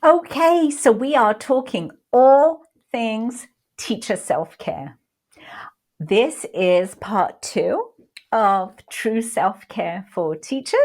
Okay, so we are talking all things teacher self-care. This is part 2 of True Self-Care for Teachers.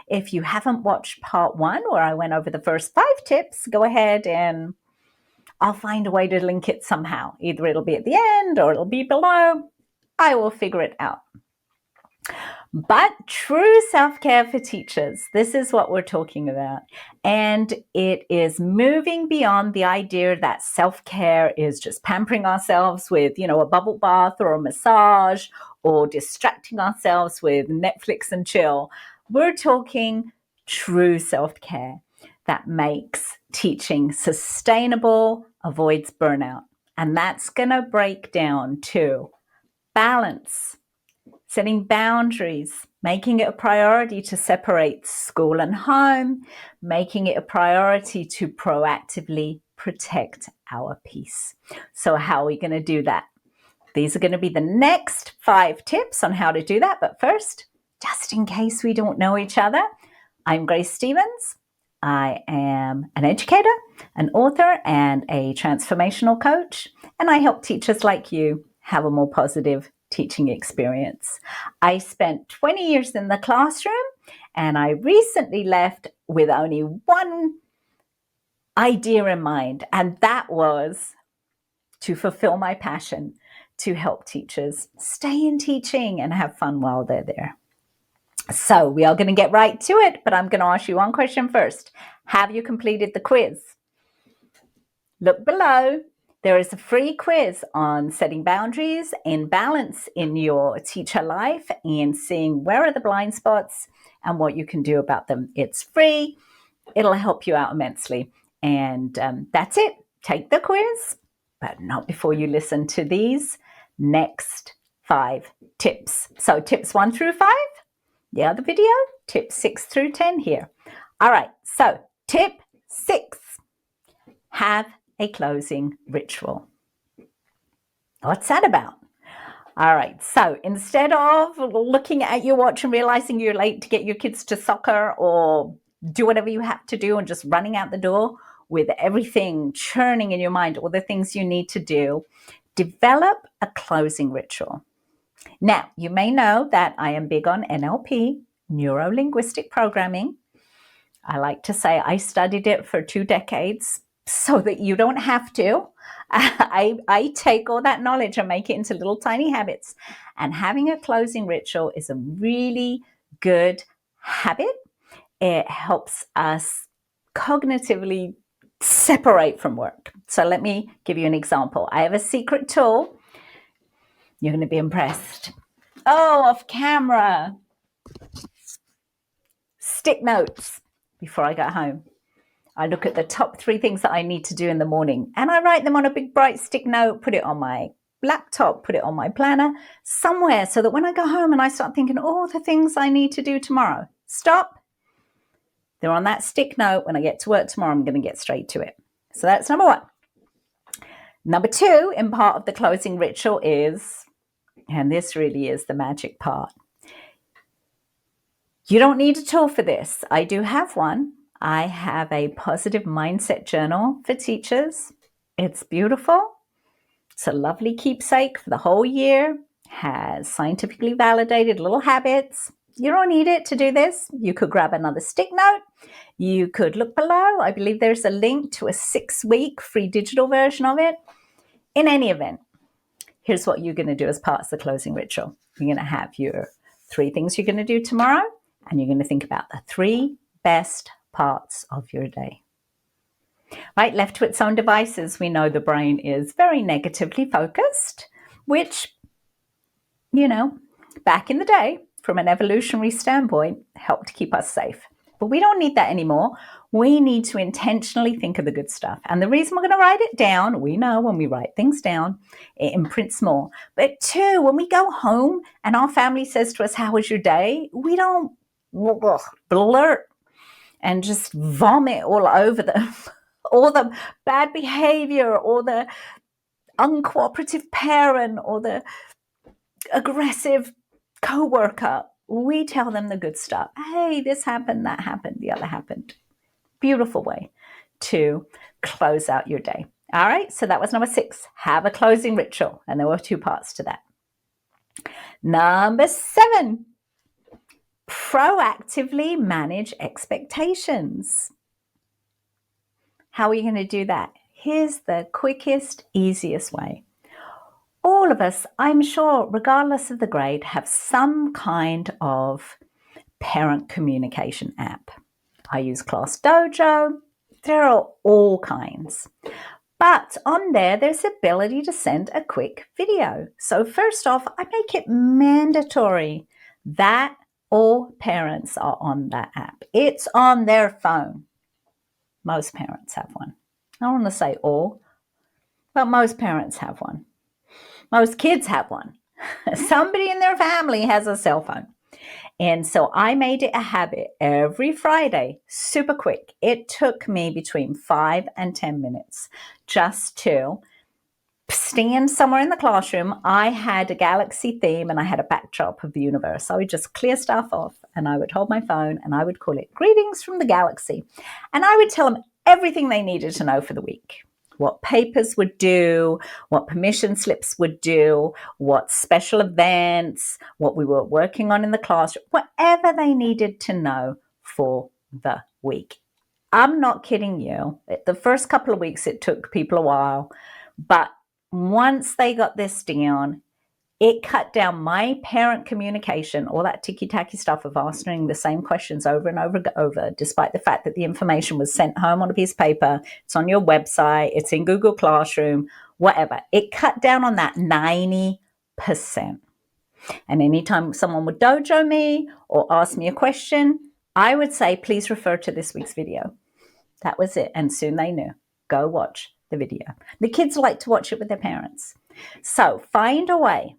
If you haven't watched part 1, where I went over the first 5 tips, go ahead and I'll find a way to link it somehow. Either it'll be at the end or it'll be below. I will figure it out. But true self-care for teachers, this is what we're talking about. And it is moving beyond the idea that self-care is just pampering ourselves with, a bubble bath or a massage or distracting ourselves with Netflix and chill. We're talking true self-care that makes teaching sustainable, avoids burnout. And that's going to break down to balance, setting boundaries, making it a priority to separate school and home, making it a priority to proactively protect our peace. So how are we going to do that? These are going to be the next 5 tips on how to do that. But first, just in case we don't know each other, I'm Grace Stevens. I am an educator, an author, and a transformational coach, and I help teachers like you have a more positive teaching experience. I spent 20 years in the classroom, and I recently left with only one idea in mind, and that was to fulfill my passion to help teachers stay in teaching and have fun while they're there. So we are going to get right to it, but I'm going to ask you one question first. Have you completed the quiz? Look below. There is a free quiz on setting boundaries and balance in your teacher life and seeing where are the blind spots and what you can do about them. It's free. It'll help you out immensely. And that's it. Take the quiz, but not before you listen to these next 5 tips. So tips 1 through 5, the other video, tips 6 through 10 here. All right, so tip 6, have a closing ritual. What's that about? All right, so instead of looking at your watch and realizing you're late to get your kids to soccer or do whatever you have to do and just running out the door with everything churning in your mind, all the things you need to do, develop a closing ritual. Now, you may know that I am big on NLP, Neuro Linguistic Programming. I like to say I studied it for 2 decades so that you don't have to. I take all that knowledge and make it into little tiny habits. And having a closing ritual is a really good habit. It helps us cognitively separate from work. So let me give you an example. I have a secret tool. You're going to be impressed. Oh, off camera. Stick notes before I go home. I look at the top 3 things that I need to do in the morning and I write them on a big bright stick note, put it on my laptop, put it on my planner somewhere so that when I go home and I start thinking, oh, the things I need to do tomorrow, stop. They're on that stick note. When I get to work tomorrow, I'm going to get straight to it. So that's number 1. Number 2, in part of the closing ritual is, and this really is the magic part, you don't need a tool for this. I do have one. I have a positive mindset journal for teachers. It's beautiful. It's a lovely keepsake for the whole year. Has scientifically validated little habits. You don't need it to do this. You could grab another stick note. You could look below. I believe there's a link to a 6-week free digital version of it. In any event, here's what you're going to do as part of the closing ritual. You're going to have your 3 things you're going to do tomorrow, and you're going to think about the 3 best parts of your day. Right, left to its own devices, we know the brain is very negatively focused, which, back in the day, from an evolutionary standpoint, helped keep us safe. But we don't need that anymore. We need to intentionally think of the good stuff. And the reason we're going to write it down, we know when we write things down, it imprints more. But 2, when we go home and our family says to us, how was your day? We don't blurt and just vomit all over them. All the bad behavior, or the uncooperative parent, or the aggressive co-worker. We tell them the good stuff. Hey, this happened, that happened, the other happened. Beautiful way to close out your day. All right, so that was number 6. Have a closing ritual, and there were 2 parts to that. Number 7, proactively manage expectations. How are you going to do that? Here's the quickest, easiest way. All of us, I'm sure, regardless of the grade, have some kind of parent communication app. I use Class Dojo. There are all kinds. But on there, there's the ability to send a quick video. So first off, I make it mandatory that all parents are on that app. It's on their phone. Most parents have one. I don't want to say all, but most parents have one. Most kids have one. Somebody in their family has a cell phone. And so I made it a habit every Friday, super quick. It took me between 5 and 10 minutes just to stand somewhere in the classroom. I had a galaxy theme and I had a backdrop of the universe. I would just clear stuff off and I would hold my phone and I would call it Greetings from the Galaxy. And I would tell them everything they needed to know for the week. What papers would do, what permission slips would do, what special events, what we were working on in the classroom, whatever they needed to know for the week. I'm not kidding you. The first couple of weeks, it took people a while, but once they got this down, it cut down my parent communication, all that ticky-tacky stuff of answering the same questions over and over, despite the fact that the information was sent home on a piece of paper, it's on your website, it's in Google Classroom, whatever. It cut down on that 90%. And anytime someone would dojo me or ask me a question, I would say, please refer to this week's video. That was it. And soon they knew. Go watch the video. The kids like to watch it with their parents. So find a way.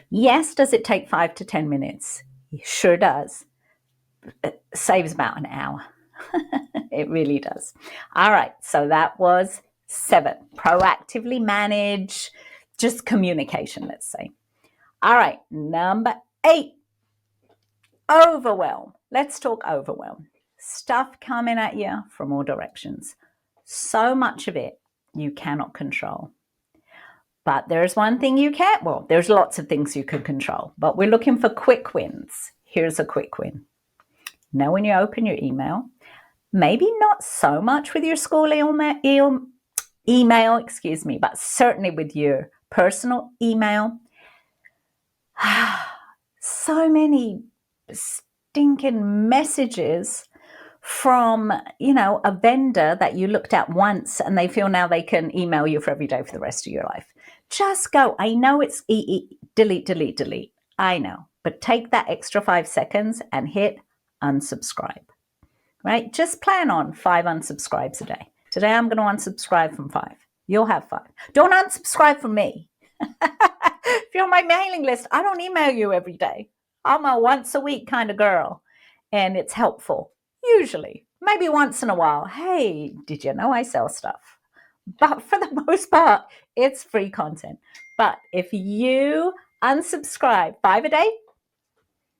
Yes, does it take 5 to 10 minutes? It sure does. It saves about an hour. It really does. All right, so that was 7. Proactively manage just communication, let's say. All right, number 8. Overwhelm. Let's talk overwhelm. Stuff coming at you from all directions. So much of it you cannot control. But there's one thing you can't. Well, there's lots of things you can control, but we're looking for quick wins. Here's a quick win. Now when you open your email, maybe not so much with your school email, but certainly with your personal email. So many stinking messages from, a vendor that you looked at once and they feel now they can email you for every day for the rest of your life. Just go. I know it's delete. I know. But take that extra 5 seconds and hit unsubscribe, right? Just plan on 5 unsubscribes a day. Today I'm going to unsubscribe from 5. You'll have 5. Don't unsubscribe from me. If you're on my mailing list, I don't email you every day. I'm a once a week kind of girl, and it's helpful. Usually, maybe once in a while. Hey, did you know I sell stuff? But for the most part, it's free content. But if you unsubscribe 5 a day,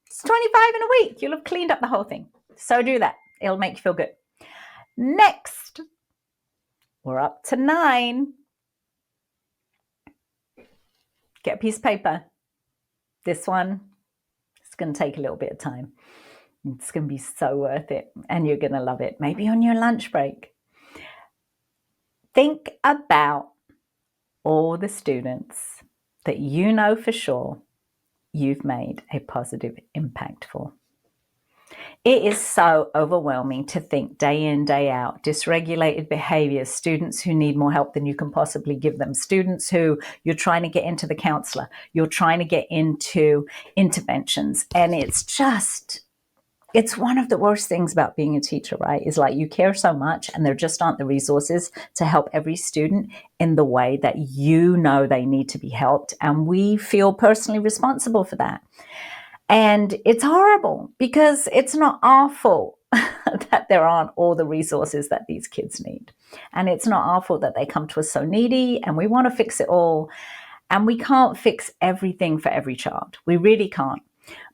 it's 25 in a week. You'll have cleaned up the whole thing. So do that. It'll make you feel good. Next, we're up to 9. Get a piece of paper. This one, it's going to take a little bit of time. It's going to be so worth it, and you're going to love it. Maybe on your lunch break. Think about all the students that you know for sure you've made a positive impact for. It is so overwhelming to think day in, day out, dysregulated behavior, students who need more help than you can possibly give them, students who you're trying to get into the counselor, you're trying to get into interventions. And it's one of the worst things about being a teacher, right? Is like you care so much and there just aren't the resources to help every student in the way that you know they need to be helped. And we feel personally responsible for that. And it's horrible because it's not our fault that there aren't all the resources that these kids need. And it's not our fault that they come to us so needy and we want to fix it all. And we can't fix everything for every child. We really can't.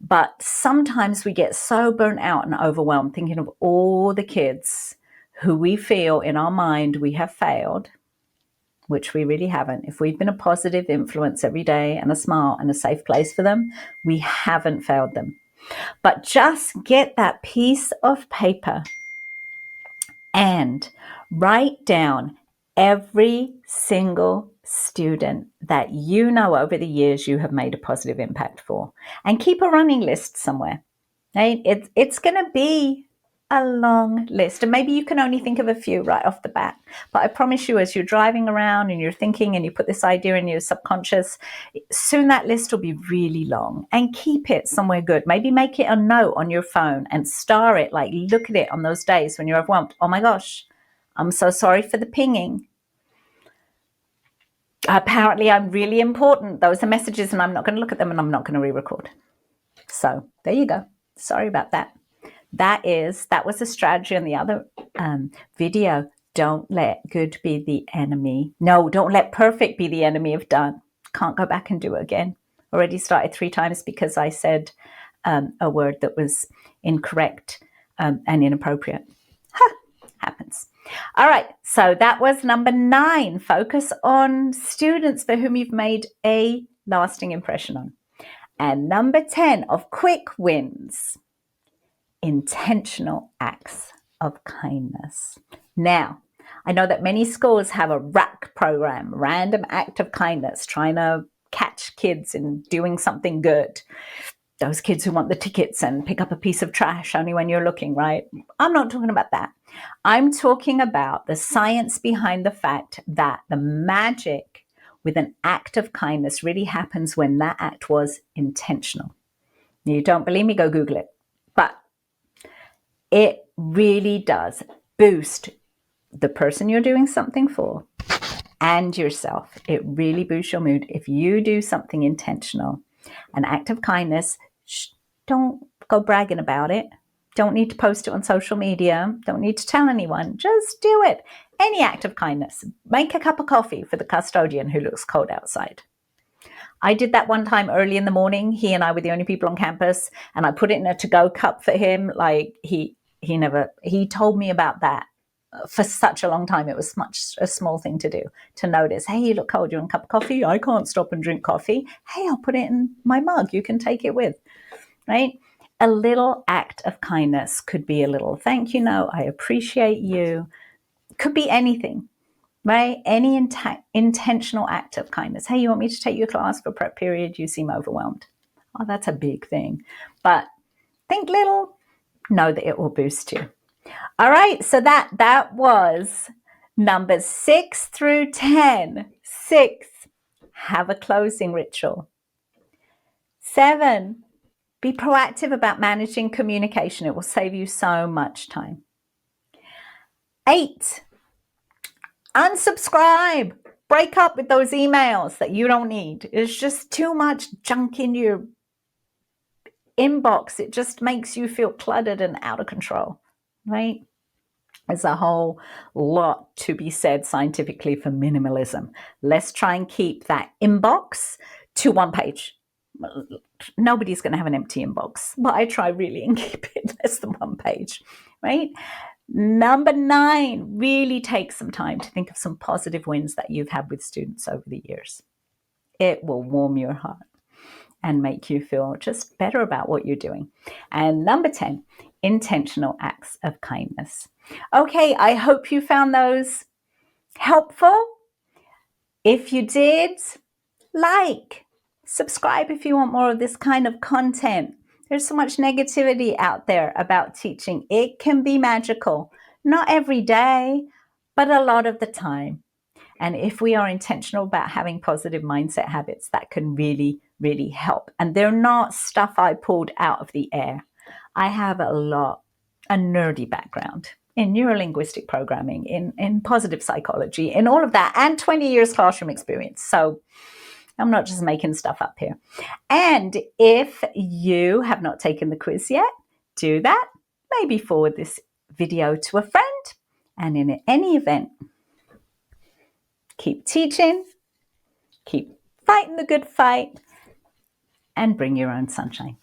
But sometimes we get so burnt out and overwhelmed thinking of all the kids who we feel in our mind we have failed, which we really haven't. If we've been a positive influence every day and a smile and a safe place for them, we haven't failed them. But just get that piece of paper and write down every single student that you know over the years you have made a positive impact for, and keep a running list somewhere. Right? It's going to be a long list, and maybe you can only think of a few right off the bat, but I promise you, as you're driving around and you're thinking and you put this idea in your subconscious, soon that list will be really long. And keep it somewhere good. Maybe make it a note on your phone and star it, like look at it on those days when you're overwhelmed. Oh my gosh, I'm so sorry for the pinging. Apparently I'm really important. Those are messages and I'm not going to look at them, and I'm not going to re-record. So there you go. Sorry about that. That was a strategy in the other video. Don't let good be the enemy. No, don't let perfect be the enemy of done. Can't go back and do it again. Already started 3 times because I said a word that was incorrect and inappropriate. Happens. All right, so that was number 9. Focus on students for whom you've made a lasting impression on. And number 10 of quick wins: intentional acts of kindness. Now, I know that many schools have a RAC program, random act of kindness, trying to catch kids in doing something good. Those kids who want the tickets and pick up a piece of trash only when you're looking, right? I'm not talking about that. I'm talking about the science behind the fact that the magic with an act of kindness really happens when that act was intentional. You don't believe me? Go Google it. But it really does boost the person you're doing something for and yourself. It really boosts your mood if you do something intentional. An act of kindness, don't go bragging about it. Don't need to post it on social media. Don't need to tell anyone. Just do it. Any act of kindness. Make a cup of coffee for the custodian who looks cold outside. I did that one time early in the morning. He and I were the only people on campus, and I put it in a to-go cup for him. Like he told me about that for such a long time. It was a small thing to do, to notice. Hey, you look cold. You want a cup of coffee? I can't stop and drink coffee. Hey, I'll put it in my mug. You can take it with, right? A little act of kindness could be a little thank you note. I appreciate you. Could be anything. Right? Any intentional act of kindness. Hey, you want me to take your class for prep period? You seem overwhelmed. Oh, that's a big thing. But think little, know that it will boost you. All right, so that was numbers 6 through 10. 6, have a closing ritual. 7, be proactive about managing communication. It will save you so much time. 8, unsubscribe. Break up with those emails that you don't need. It's just too much junk in your inbox. It just makes you feel cluttered and out of control, right? There's a whole lot to be said scientifically for minimalism. Let's try and keep that inbox to 1 page. Nobody's going to have an empty inbox, but I try really and keep it less than 1 page, right? Number 9, really take some time to think of some positive wins that you've had with students over the years. It will warm your heart and make you feel just better about what you're doing. And number 10, intentional acts of kindness. Okay, I hope you found those helpful. If you did, subscribe if you want more of this kind of content. There's so much negativity out there about teaching. It can be magical, not every day, but a lot of the time. And if we are intentional about having positive mindset habits, that can really, really help. And they're not stuff I pulled out of the air. I have a nerdy background in neuro-linguistic programming, in positive psychology, in all of that, and 20 years classroom experience. So I'm not just making stuff up here. And if you have not taken the quiz yet, do that. Maybe forward this video to a friend. And in any event, keep teaching, keep fighting the good fight, and bring your own sunshine.